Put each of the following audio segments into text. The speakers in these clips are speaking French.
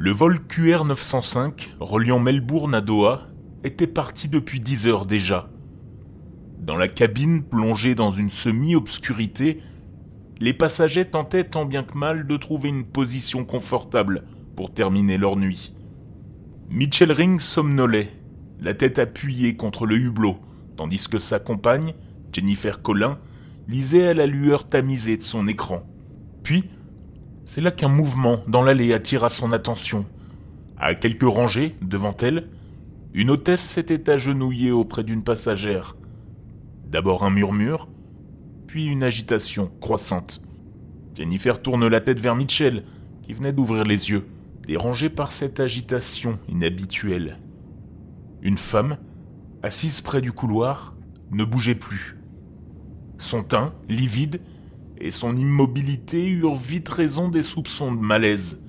Le vol QR905, reliant Melbourne à Doha, était parti depuis 10 heures déjà. Dans la cabine, plongée dans une semi-obscurité, les passagers tentaient tant bien que mal de trouver une position confortable pour terminer leur nuit. Mitchell Ring somnolait, la tête appuyée contre le hublot, tandis que sa compagne, Jennifer Collin, lisait à la lueur tamisée de son écran. Puis, c'est là qu'un mouvement dans l'allée attira son attention. À quelques rangées, devant elle, une hôtesse s'était agenouillée auprès d'une passagère. D'abord un murmure, puis une agitation croissante. Jennifer tourne la tête vers Mitchell, qui venait d'ouvrir les yeux, dérangé par cette agitation inhabituelle. Une femme, assise près du couloir, ne bougeait plus. Son teint, livide, et son immobilité eurent vite raison des soupçons de malaise.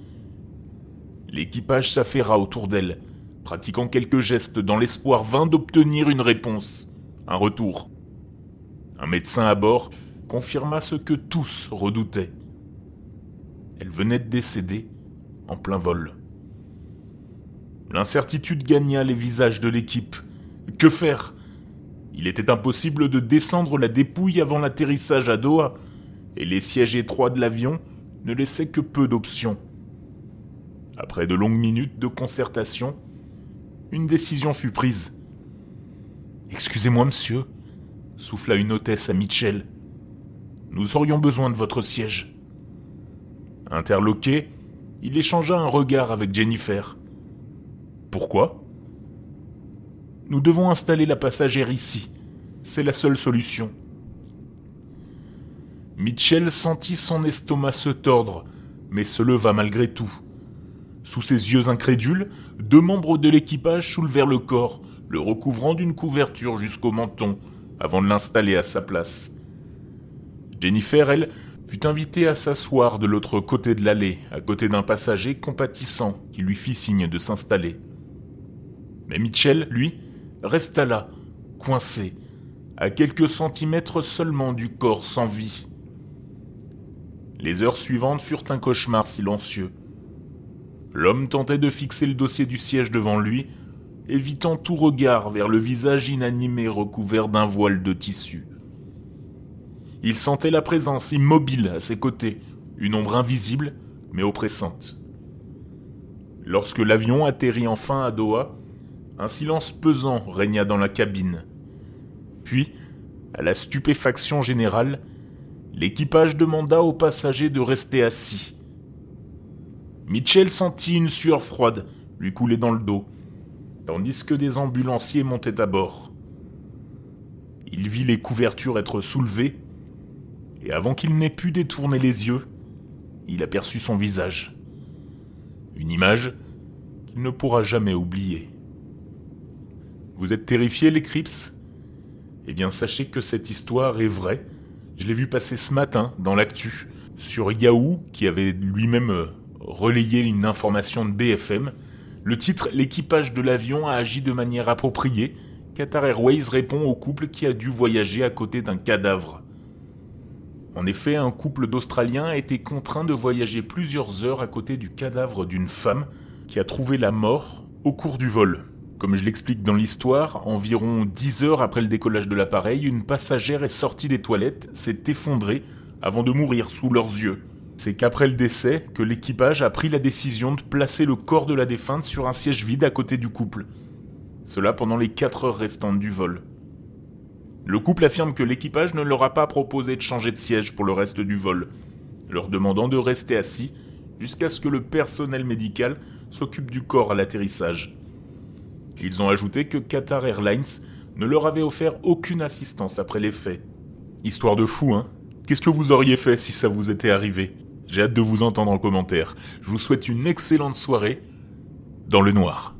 L'équipage s'affaira autour d'elle, pratiquant quelques gestes dans l'espoir vain d'obtenir une réponse, un retour. Un médecin à bord confirma ce que tous redoutaient. Elle venait de décéder en plein vol. L'incertitude gagna les visages de l'équipe. Que faire ? Il était impossible de descendre la dépouille avant l'atterrissage à Doha, et les sièges étroits de l'avion ne laissaient que peu d'options. Après de longues minutes de concertation, une décision fut prise. « Excusez-moi, monsieur », souffla une hôtesse à Mitchell. « Nous aurions besoin de votre siège. » Interloqué, il échangea un regard avec Jennifer. « Pourquoi ?»« Nous devons installer la passagère ici. C'est la seule solution. » Mitchell sentit son estomac se tordre, mais se leva malgré tout. Sous ses yeux incrédules, 2 membres de l'équipage soulevèrent le corps, le recouvrant d'une couverture jusqu'au menton, avant de l'installer à sa place. Jennifer, elle, fut invitée à s'asseoir de l'autre côté de l'allée, à côté d'un passager compatissant qui lui fit signe de s'installer. Mais Mitchell, lui, resta là, coincé, à quelques centimètres seulement du corps sans vie. Les heures suivantes furent un cauchemar silencieux. L'homme tentait de fixer le dossier du siège devant lui, évitant tout regard vers le visage inanimé recouvert d'un voile de tissu. Il sentait la présence immobile à ses côtés, une ombre invisible mais oppressante. Lorsque l'avion atterrit enfin à Doha, un silence pesant régna dans la cabine. Puis, à la stupéfaction générale, l'équipage demanda aux passagers de rester assis. Mitchell sentit une sueur froide lui couler dans le dos, tandis que des ambulanciers montaient à bord. Il vit les couvertures être soulevées, et avant qu'il n'ait pu détourner les yeux, il aperçut son visage. Une image qu'il ne pourra jamais oublier. Vous êtes terrifiés, les Crips ? Eh bien, sachez que cette histoire est vraie. Je l'ai vu passer ce matin dans l'actu, sur Yahoo, qui avait lui-même relayé une information de BFM. Le titre « L'équipage de l'avion a agi de manière appropriée. Qatar Airways répond au couple qui a dû voyager à côté d'un cadavre. » En effet, un couple d'Australiens a été contraint de voyager plusieurs heures à côté du cadavre d'une femme qui a trouvé la mort au cours du vol. Comme je l'explique dans l'histoire, environ 10 heures après le décollage de l'appareil, une passagère est sortie des toilettes, s'est effondrée avant de mourir sous leurs yeux. C'est qu'après le décès que l'équipage a pris la décision de placer le corps de la défunte sur un siège vide à côté du couple. Cela pendant les 4 heures restantes du vol. Le couple affirme que l'équipage ne leur a pas proposé de changer de siège pour le reste du vol, leur demandant de rester assis jusqu'à ce que le personnel médical s'occupe du corps à l'atterrissage. Ils ont ajouté que Qatar Airlines ne leur avait offert aucune assistance après les faits. Histoire de fou, hein ? Qu'est-ce que vous auriez fait si ça vous était arrivé ? J'ai hâte de vous entendre en commentaire. Je vous souhaite une excellente soirée dans le noir.